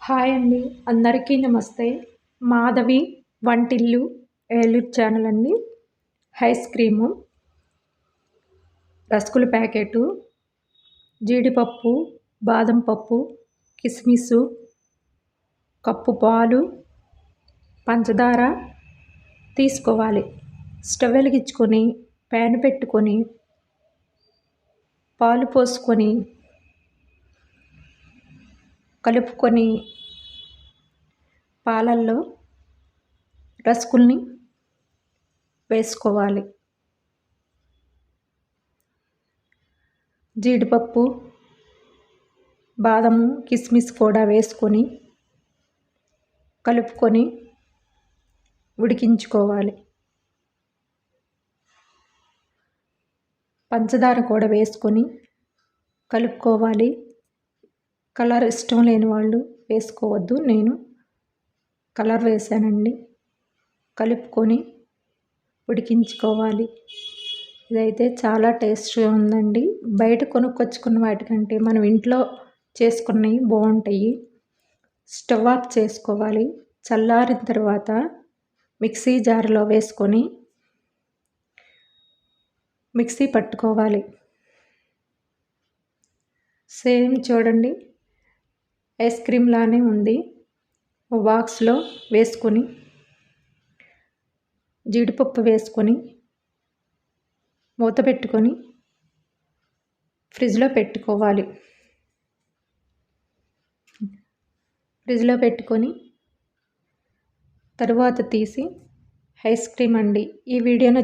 Hi అండి, అందరికీ నమస్తే. మాధవి వంటిల్లు ఏలూరు ఛానల్ అండి. ఐస్ క్రీము, రస్కుల ప్యాకెటు, జీడిపప్పు, బాదం పప్పు, కిస్మిసు, కప్పు పాలు, పంచదార తీసుకోవాలి. స్టవ్ వెలిగించుకొని ప్యాన్ పెట్టుకొని పాలు పోసుకొని కలుపుకొని పాలల్లో రస్కుల్ని వేసుకోవాలి. జీడిపప్పు, బాదము, కిస్మిస్ కూడా వేసుకొని కలుపుకొని ఉడికించుకోవాలి. పంచదార కూడా వేసుకొని కలుపుకోవాలి. కలర్ ఇష్టం లేని వాళ్ళు వేసుకోవద్దు, నేను కలర్ వేసానండి. కలుపుకొని ఉడికించుకోవాలి. ఇదైతే చాలా టేస్ట్గా ఉందండి. బయట కొనుక్కొచ్చుకున్న వాటికంటే మనం ఇంట్లో చేసుకున్నవి బాగుంటాయి. స్టవ్ ఆఫ్ చేసుకోవాలి. చల్లారిన తర్వాత మిక్సీ జార్లో వేసుకొని మిక్సీ పట్టుకోవాలి. సేమ్ చూడండి, ఐస్ క్రీమ్ లానే ఉంది. బాక్స్లో వేసుకొని జీడిపప్పు వేసుకొని మూత పెట్టుకొని ఫ్రిడ్జ్లో పెట్టుకోవాలి. ఫ్రిడ్జ్లో పెట్టుకొని తరువాత తీసి ఐస్ క్రీమ్ అండి. ఈ వీడియోను